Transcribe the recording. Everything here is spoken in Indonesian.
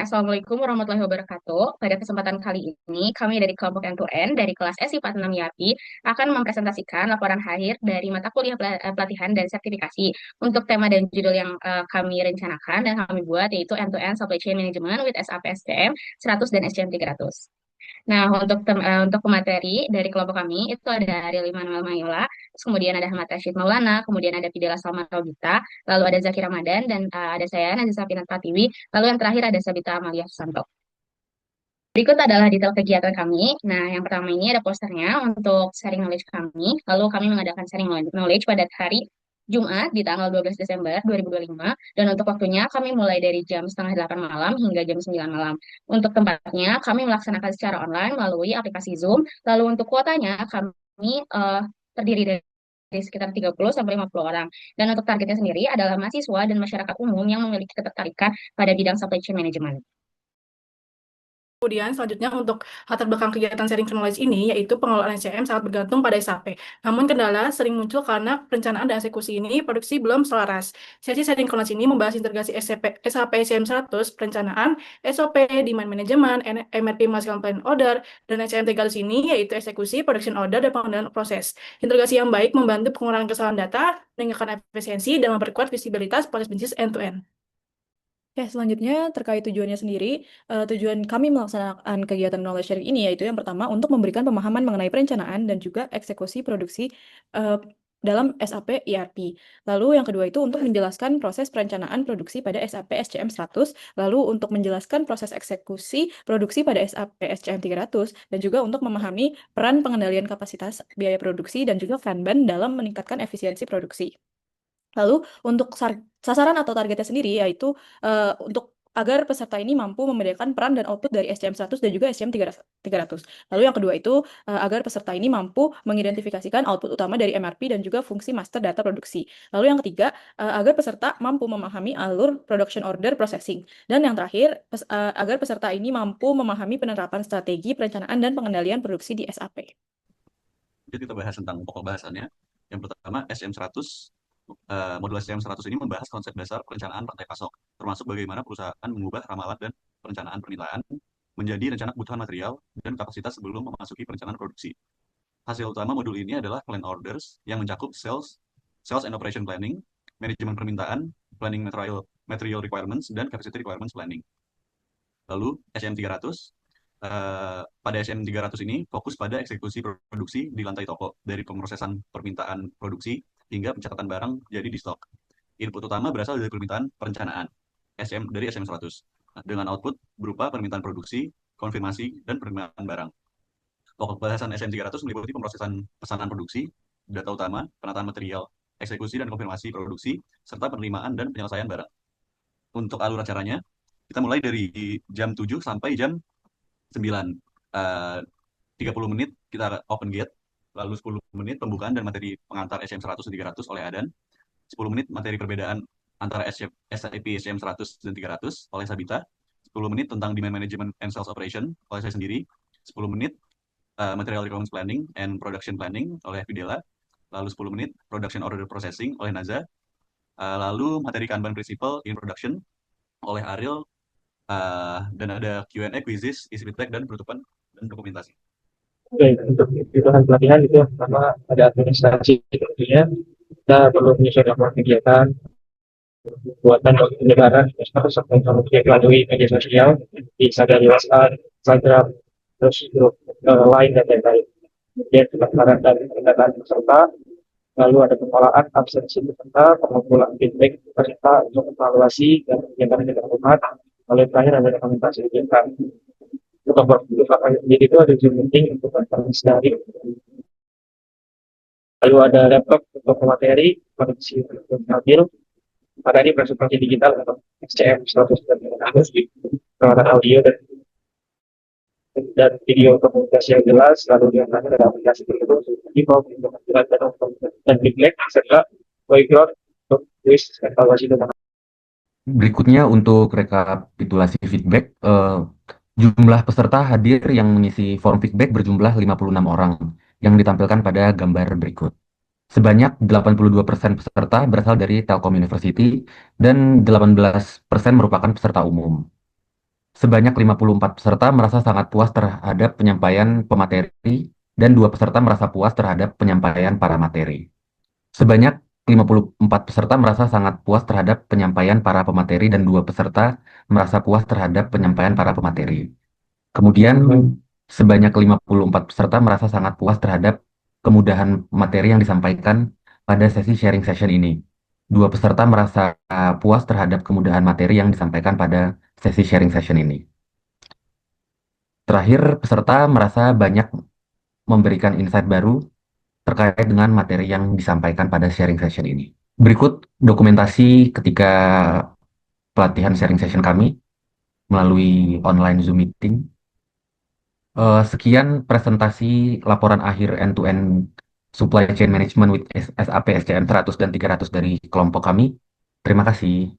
Assalamualaikum warahmatullahi wabarakatuh. Pada kesempatan kali ini, kami dari kelompok N2N dari kelas SI 46 YAPI akan mempresentasikan laporan akhir dari mata kuliah pelatihan dan sertifikasi untuk tema dan judul yang kami rencanakan dan kami buat yaitu End-to-End Supply Chain Management with SAP SCM 100 dan SCM 300. Nah, untuk pemateri dari kelompok kami itu ada Ariel Immanuel Mayola, terus kemudian ada Ahmad Rashid Maulana, kemudian ada Fidela Salma Robita, lalu ada Zaki Ramadan, dan ada saya, Nazisa Pinat Pratiwi, lalu yang terakhir ada Sabita Amalia Susanto. Berikut adalah detail kegiatan kami. Nah, yang pertama ini ada posternya untuk sharing knowledge kami. Lalu kami mengadakan sharing knowledge pada hari Jumat di tanggal 12 Desember 2025. Dan untuk waktunya kami mulai dari jam setengah 8 malam hingga jam 9 malam. Untuk tempatnya kami melaksanakan secara online melalui aplikasi Zoom. Lalu untuk kuotanya kami terdiri dari sekitar 30 sampai 50 orang. Dan untuk targetnya sendiri adalah mahasiswa dan masyarakat umum yang memiliki ketertarikan pada bidang supply chain management. Kemudian selanjutnya untuk latar belakang kegiatan sharing knowledge ini yaitu pengelolaan SCM sangat bergantung pada SAP. Namun kendala sering muncul karena perencanaan dan eksekusi ini produksi belum selaras. Sesi sharing knowledge ini membahas integrasi SAP SCM 100, perencanaan, SOP, demand management, MRP Master Plan Order, dan SCM 300 ini yaitu eksekusi, production order, dan pengendalian proses. Integrasi yang baik membantu pengurangan kesalahan data, meningkatkan efisiensi, dan memperkuat visibilitas proses bisnis end-to-end. Oke, selanjutnya terkait tujuannya sendiri, tujuan kami melaksanakan kegiatan knowledge sharing ini yaitu yang pertama untuk memberikan pemahaman mengenai perencanaan dan juga eksekusi produksi dalam SAP ERP. Lalu yang kedua itu untuk menjelaskan proses perencanaan produksi pada SAP SCM 100, lalu untuk menjelaskan proses eksekusi produksi pada SAP SCM 300, dan juga untuk memahami peran pengendalian kapasitas biaya produksi dan juga Kanban dalam meningkatkan efisiensi produksi. Lalu untuk sasaran atau targetnya sendiri yaitu untuk agar peserta ini mampu membedakan peran dan output dari SCM 100 dan juga SCM 300. Lalu yang kedua itu agar peserta ini mampu mengidentifikasikan output utama dari MRP dan juga fungsi master data produksi. Lalu yang ketiga agar peserta mampu memahami alur production order processing. Dan yang terakhir agar peserta ini mampu memahami penerapan strategi perencanaan dan pengendalian produksi di SAP. Jadi kita bahas tentang pokok bahasannya. Yang pertama, SM100, modul SM100 ini membahas konsep dasar perencanaan rantai pasok, termasuk bagaimana perusahaan mengubah ramalan dan perencanaan permintaan menjadi rencana kebutuhan material dan kapasitas sebelum memasuki perencanaan produksi. Hasil utama modul ini adalah plan orders yang mencakup sales and operation planning, manajemen permintaan, planning material requirements, dan capacity requirements planning. Lalu SM300, pada SM300 ini fokus pada eksekusi produksi di lantai toko, dari pemrosesan permintaan produksi hingga pencatatan barang jadi di stok. Input utama berasal dari permintaan perencanaan dari SM100, dengan output berupa permintaan produksi, konfirmasi, dan penerimaan barang. Pokok bahasan SM300 meliputi pemrosesan pesanan produksi, data utama, penataan material, eksekusi dan konfirmasi produksi, serta penerimaan dan penyelesaian barang. Untuk alur acaranya, kita mulai dari jam 7 sampai jam 9. 30 menit kita open gate, lalu 10 menit pembukaan dan materi pengantar SM100 dan 300 oleh Adan, 10 menit materi perbedaan antara SAP SM100 dan 300 oleh Sabita, 10 menit tentang demand management and sales operation oleh saya sendiri, 10 menit material requirements planning and production planning oleh Videla, lalu 10 menit production order processing oleh Naza, lalu materi Kanban principle in production oleh Ariel, dan ada Q&A, quizzes, isi feedback, dan penutupan dan dokumentasi. Baik, untuk kebutuhan pelatihan itu yang pertama ada administrasi tentunya. Kita perlu menyusun laporan kegiatan, buatan negara, serta kemudian melalui media sosial, bisa dari WhatsApp, Instagram, terus grup lain dan lain-lain. Kemudian pendaftaran dan pendataan peserta, lalu ada pengolahan absensi peserta, pengumpulan feedback peserta untuk evaluasi dan kegiatan yang dilakukan. Lalu terakhir ada dokumentasi kegiatan. Untuk laporan sendiri itu ada Zoom meeting untuk konferensi daring. Lalu ada laptop untuk materi, koneksi untuk mobil. Pada ini presentasi digital untuk SCM 100 dan 300, peralatan audio dan video komunikasi yang jelas. Lalu yang terakhir ada aplikasi tersebut, info untuk dan feedback serta background untuk quiz evaluasi dan Berikutnya untuk rekapitulasi feedback, jumlah peserta hadir yang mengisi form feedback berjumlah 56 orang yang ditampilkan pada gambar berikut. Sebanyak 82% peserta berasal dari Telkom University dan 18% merupakan peserta umum. Sebanyak 54 peserta merasa sangat puas terhadap penyampaian pemateri dan 2 peserta merasa puas terhadap penyampaian para materi. Sebanyak 54 peserta merasa sangat puas terhadap penyampaian para pemateri dan 2 peserta merasa puas terhadap penyampaian para pemateri. Kemudian sebanyak 54 peserta merasa sangat puas terhadap kemudahan materi yang disampaikan pada sesi sharing session ini. 2 peserta merasa puas terhadap kemudahan materi yang disampaikan pada sesi sharing session ini. Terakhir, peserta merasa banyak memberikan insight baru terkait dengan materi yang disampaikan pada sharing session ini. Berikut dokumentasi ketika pelatihan sharing session kami melalui online Zoom meeting. Sekian presentasi laporan akhir end-to-end supply chain management with SAP SCM 100 dan 300 dari kelompok kami. Terima kasih.